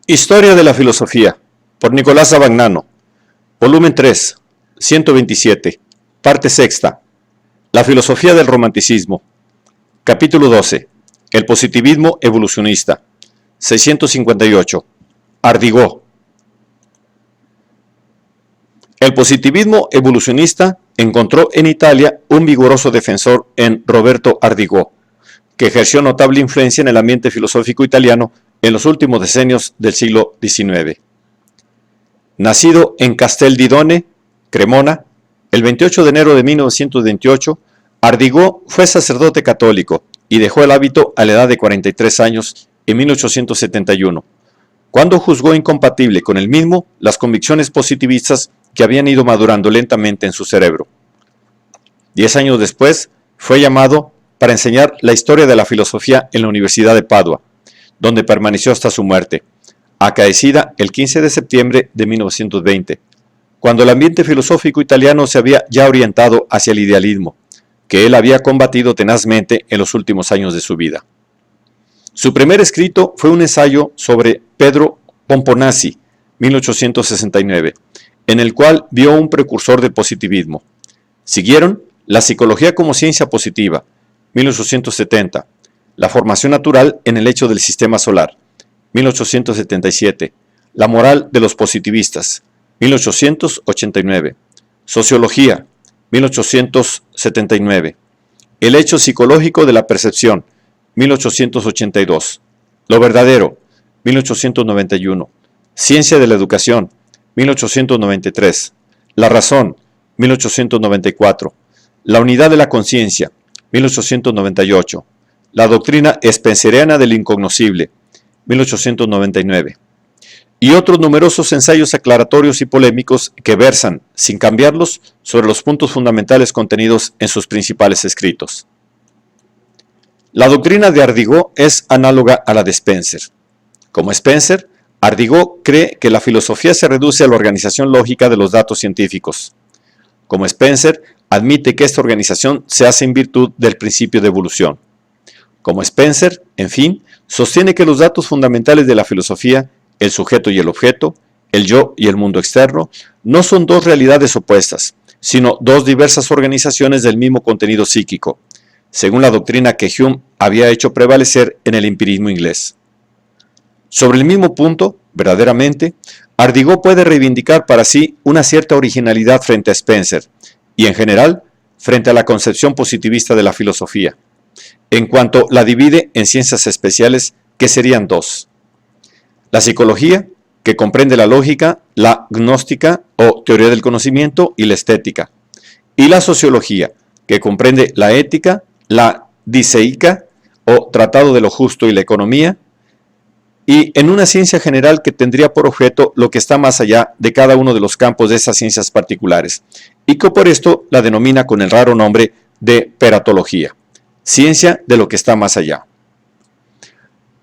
Historia de la filosofía, por Nicolás Abagnano, volumen 3, 127, parte sexta, la filosofía del romanticismo, capítulo 12, el positivismo evolucionista, 658, Ardigó. El positivismo evolucionista encontró en Italia un vigoroso defensor en Roberto Ardigó, que ejerció notable influencia en el ambiente filosófico italiano en los últimos decenios del siglo XIX. Nacido en Casteldidone, Cremona, el 28 de enero de 1928, Ardigó fue sacerdote católico y dejó el hábito a la edad de 43 años en 1871, cuando juzgó incompatible con el mismo las convicciones positivistas que habían ido madurando lentamente en su cerebro. 10 años después, fue llamado para enseñar la historia de la filosofía en la Universidad de Padua, donde permaneció hasta su muerte, acaecida el 15 de septiembre de 1920, cuando el ambiente filosófico italiano se había ya orientado hacia el idealismo, que él había combatido tenazmente en los últimos años de su vida. Su primer escrito fue un ensayo sobre Pedro Pomponazzi, 1869, en el cual vio un precursor del positivismo. Siguieron La psicología como ciencia positiva, 1870, La formación natural en el hecho del sistema solar, 1877, La moral de los positivistas, 1889, Sociología, 1879, El hecho psicológico de la percepción, 1882, Lo verdadero, 1891, Ciencia de la educación, 1893, La razón, 1894, La unidad de la conciencia, 1898, La doctrina spenceriana del incognoscible, 1899, y otros numerosos ensayos aclaratorios y polémicos que versan, sin cambiarlos, sobre los puntos fundamentales contenidos en sus principales escritos. La doctrina de Ardigó es análoga a la de Spencer. Como Spencer, Ardigó cree que la filosofía se reduce a la organización lógica de los datos científicos. Como Spencer, admite que esta organización se hace en virtud del principio de evolución. Como Spencer, en fin, sostiene que los datos fundamentales de la filosofía, el sujeto y el objeto, el yo y el mundo externo, no son dos realidades opuestas, sino dos diversas organizaciones del mismo contenido psíquico, según la doctrina que Hume había hecho prevalecer en el empirismo inglés. Sobre el mismo punto, verdaderamente, Ardigó puede reivindicar para sí una cierta originalidad frente a Spencer, y en general, frente a la concepción positivista de la filosofía, en cuanto la divide en ciencias especiales que serían dos: la psicología, que comprende la lógica, la gnóstica o teoría del conocimiento y la estética, y la sociología, que comprende la ética, la diseica o tratado de lo justo y la economía, y en una ciencia general que tendría por objeto lo que está más allá de cada uno de los campos de esas ciencias particulares, y que por esto la denomina con el raro nombre de peratología, ciencia de lo que está más allá.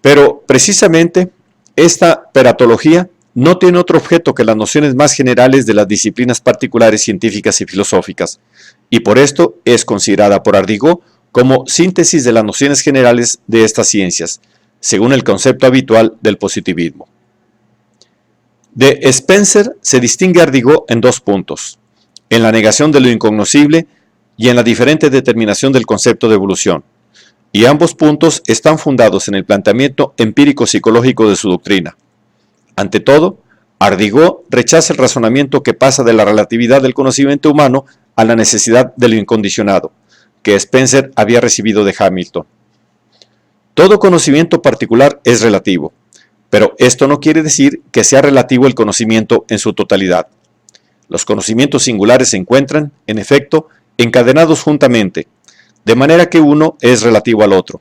Pero precisamente esta peratología no tiene otro objeto que las nociones más generales de las disciplinas particulares científicas y filosóficas, y por esto es considerada por Ardigó como síntesis de las nociones generales de estas ciencias, según el concepto habitual del positivismo. De Spencer se distingue Ardigó en dos puntos: en la negación de lo incognoscible y en la diferente determinación del concepto de evolución, y ambos puntos están fundados en el planteamiento empírico-psicológico de su doctrina. Ante todo, Ardigó rechaza el razonamiento que pasa de la relatividad del conocimiento humano a la necesidad de lo incondicionado, que Spencer había recibido de Hamilton. Todo conocimiento particular es relativo, pero esto no quiere decir que sea relativo el conocimiento en su totalidad. Los conocimientos singulares se encuentran, en efecto, encadenados juntamente, de manera que uno es relativo al otro.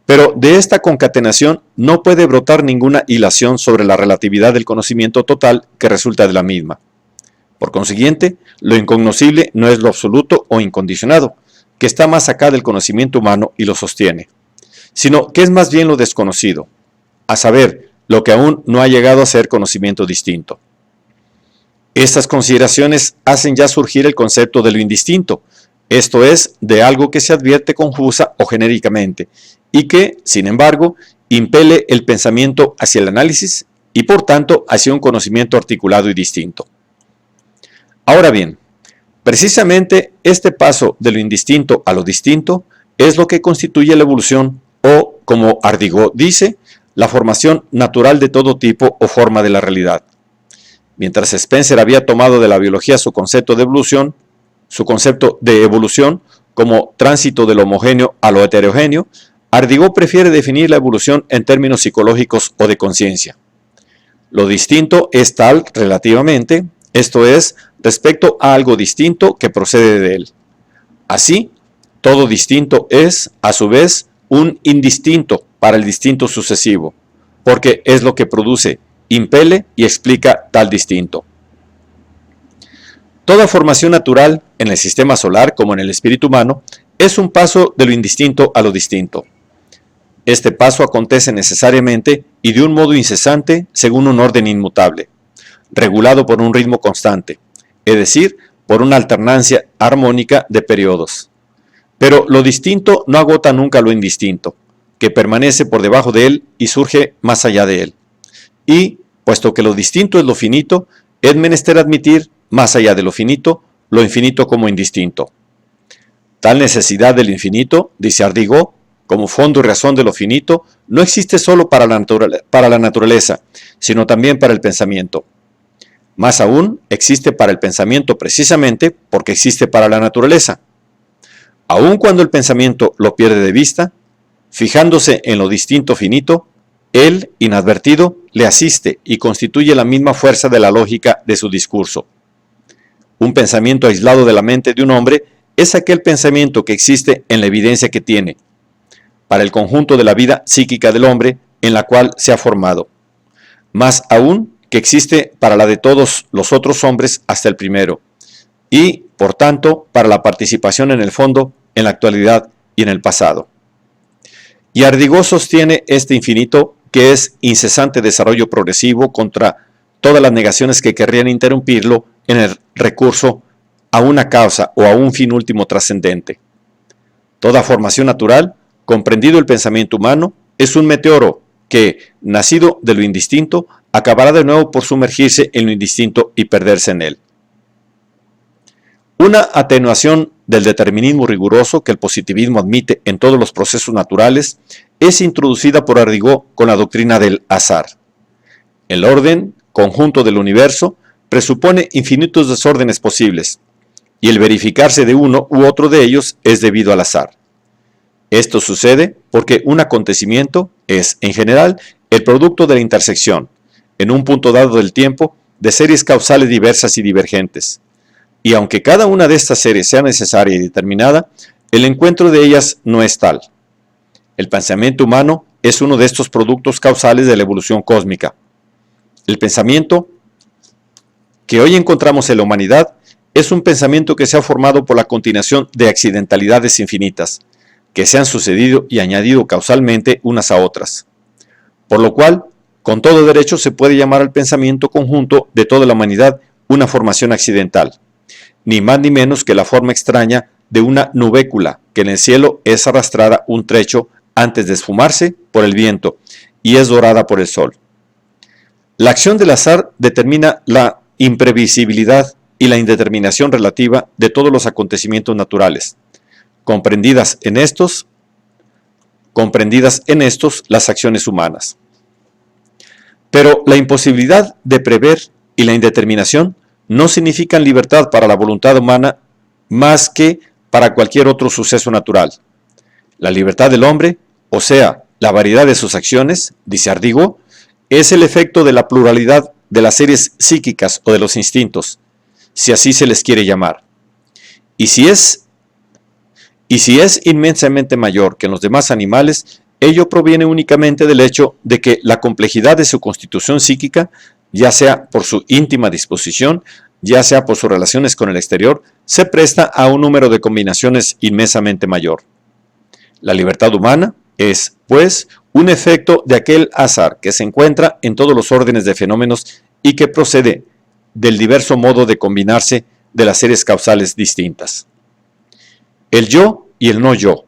Pero de esta concatenación no puede brotar ninguna hilación sobre la relatividad del conocimiento total que resulta de la misma. Por consiguiente, lo incognoscible no es lo absoluto o incondicionado, que está más acá del conocimiento humano y lo sostiene, sino que es más bien lo desconocido, a saber, lo que aún no ha llegado a ser conocimiento distinto. Estas consideraciones hacen ya surgir el concepto de lo indistinto, esto es, de algo que se advierte confusa o genéricamente, y que, sin embargo, impele el pensamiento hacia el análisis y por tanto hacia un conocimiento articulado y distinto. Ahora bien, precisamente este paso de lo indistinto a lo distinto es lo que constituye la evolución o, como Ardigó dice, la formación natural de todo tipo o forma de la realidad. Mientras Spencer había tomado de la biología su concepto de evolución como tránsito de lo homogéneo a lo heterogéneo, Ardigó prefiere definir la evolución en términos psicológicos o de conciencia. Lo distinto es tal relativamente, esto es, respecto a algo distinto que procede de él. Así, todo distinto es, a su vez, un indistinto para el distinto sucesivo, porque es lo que produce, impele y explica tal distinto. Toda formación natural, en el sistema solar como en el espíritu humano, es un paso de lo indistinto a lo distinto. Este paso acontece necesariamente y de un modo incesante según un orden inmutable, regulado por un ritmo constante, es decir, por una alternancia armónica de periodos. Pero lo distinto no agota nunca lo indistinto, que permanece por debajo de él y surge más allá de él. Y, puesto que lo distinto es lo finito, es menester admitir, más allá de lo finito como indistinto. Tal necesidad del infinito, dice Ardigó, como fondo y razón de lo finito, no existe solo para la naturaleza, sino también para el pensamiento. Más aún, existe para el pensamiento precisamente porque existe para la naturaleza. Aun cuando el pensamiento lo pierde de vista, fijándose en lo distinto finito, él, inadvertido, le asiste y constituye la misma fuerza de la lógica de su discurso. Un pensamiento aislado de la mente de un hombre es aquel pensamiento que existe en la evidencia que tiene, para el conjunto de la vida psíquica del hombre en la cual se ha formado, más aún que existe para la de todos los otros hombres hasta el primero, y, por tanto, para la participación en el fondo, en la actualidad y en el pasado. Y Ardigó sostiene este infinito que es incesante desarrollo progresivo contra todas las negaciones que querrían interrumpirlo en el recurso a una causa o a un fin último trascendente. Toda formación natural, comprendido el pensamiento humano, es un meteoro que, nacido de lo indistinto, acabará de nuevo por sumergirse en lo indistinto y perderse en él. Una atenuación del determinismo riguroso que el positivismo admite en todos los procesos naturales es introducida por Ardigó con la doctrina del azar. El orden, conjunto del universo, presupone infinitos desórdenes posibles, y el verificarse de uno u otro de ellos es debido al azar. Esto sucede porque un acontecimiento es, en general, el producto de la intersección, en un punto dado del tiempo, de series causales diversas y divergentes. Y aunque cada una de estas series sea necesaria y determinada, el encuentro de ellas no es tal. El pensamiento humano es uno de estos productos causales de la evolución cósmica. El pensamiento que hoy encontramos en la humanidad es un pensamiento que se ha formado por la continuación de accidentalidades infinitas, que se han sucedido y añadido causalmente unas a otras. Por lo cual, con todo derecho se puede llamar al pensamiento conjunto de toda la humanidad una formación accidental, ni más ni menos que la forma extraña de una nubécula que en el cielo es arrastrada un trecho antes de esfumarse por el viento y es dorada por el sol. La acción del azar determina la imprevisibilidad y la indeterminación relativa de todos los acontecimientos naturales, comprendidas en estos las acciones humanas. Pero la imposibilidad de prever y la indeterminación no significan libertad para la voluntad humana más que para cualquier otro suceso natural. La libertad del hombre, o sea, la variedad de sus acciones, dice Ardigó, es el efecto de la pluralidad de las series psíquicas o de los instintos, si así se les quiere llamar. Y si es inmensamente mayor que en los demás animales, ello proviene únicamente del hecho de que la complejidad de su constitución psíquica, ya sea por su íntima disposición, ya sea por sus relaciones con el exterior, se presta a un número de combinaciones inmensamente mayor. La libertad humana es, pues, un efecto de aquel azar que se encuentra en todos los órdenes de fenómenos y que procede del diverso modo de combinarse de las series causales distintas. El yo y el no yo,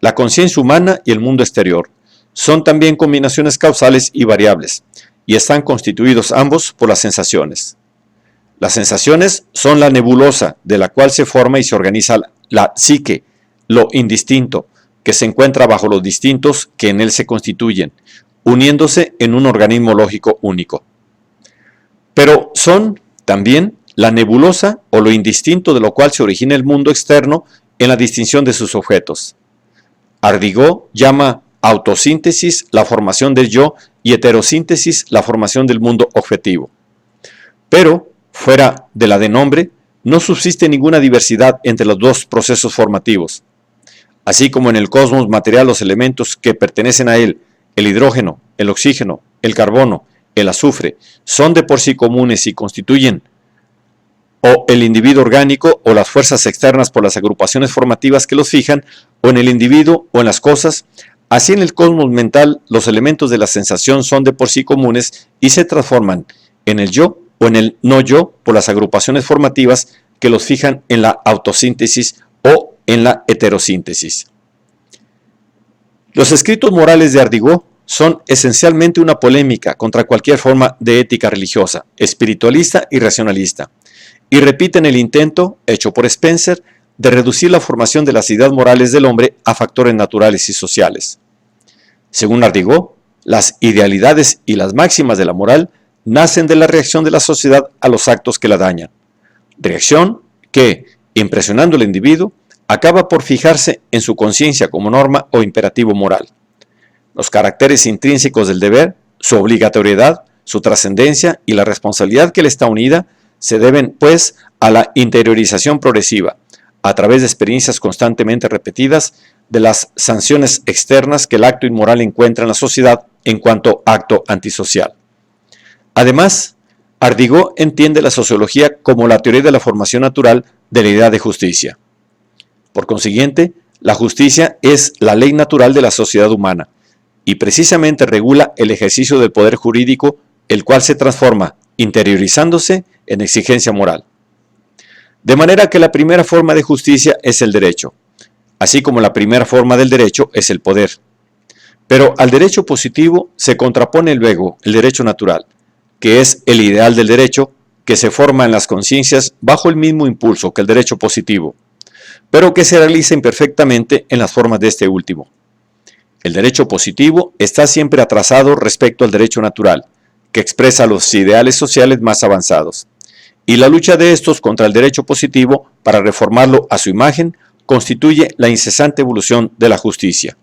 la conciencia humana y el mundo exterior, son también combinaciones causales y variables, y están constituidos ambos por las sensaciones. Las sensaciones son la nebulosa de la cual se forma y se organiza la psique, lo indistinto, que se encuentra bajo los distintos que en él se constituyen, uniéndose en un organismo lógico único. Pero son también la nebulosa o lo indistinto de lo cual se origina el mundo externo en la distinción de sus objetos. Ardigó llama autosíntesis la formación del yo y heterosíntesis la formación del mundo objetivo. Pero, fuera de la de nombre, no subsiste ninguna diversidad entre los dos procesos formativos. Así como en el cosmos material los elementos que pertenecen a él, el hidrógeno, el oxígeno, el carbono, el azufre, son de por sí comunes y constituyen o el individuo orgánico o las fuerzas externas por las agrupaciones formativas que los fijan, o en el individuo o en las cosas, así en el cosmos mental los elementos de la sensación son de por sí comunes y se transforman en el yo o en el no yo por las agrupaciones formativas que los fijan en la autosíntesis o en la heterosíntesis. Los escritos morales de Ardigó son esencialmente una polémica contra cualquier forma de ética religiosa, espiritualista y racionalista, y repiten el intento, hecho por Spencer, de reducir la formación de las ideas morales del hombre a factores naturales y sociales. Según Ardigó, las idealidades y las máximas de la moral nacen de la reacción de la sociedad a los actos que la dañan, reacción que, impresionando al individuo, acaba por fijarse en su conciencia como norma o imperativo moral. Los caracteres intrínsecos del deber, su obligatoriedad, su trascendencia y la responsabilidad que le está unida se deben, pues, a la interiorización progresiva, a través de experiencias constantemente repetidas, de las sanciones externas que el acto inmoral encuentra en la sociedad en cuanto acto antisocial. Además, Ardigó entiende la sociología como la teoría de la formación natural de la idea de justicia. Por consiguiente, la justicia es la ley natural de la sociedad humana y precisamente regula el ejercicio del poder jurídico, el cual se transforma, interiorizándose en exigencia moral. De manera que la primera forma de justicia es el derecho, así como la primera forma del derecho es el poder. Pero al derecho positivo se contrapone luego el derecho natural, que es el ideal del derecho que se forma en las conciencias bajo el mismo impulso que el derecho positivo, pero que se realiza imperfectamente en las formas de este último. El derecho positivo está siempre atrasado respecto al derecho natural, que expresa los ideales sociales más avanzados, y la lucha de estos contra el derecho positivo para reformarlo a su imagen constituye la incesante evolución de la justicia.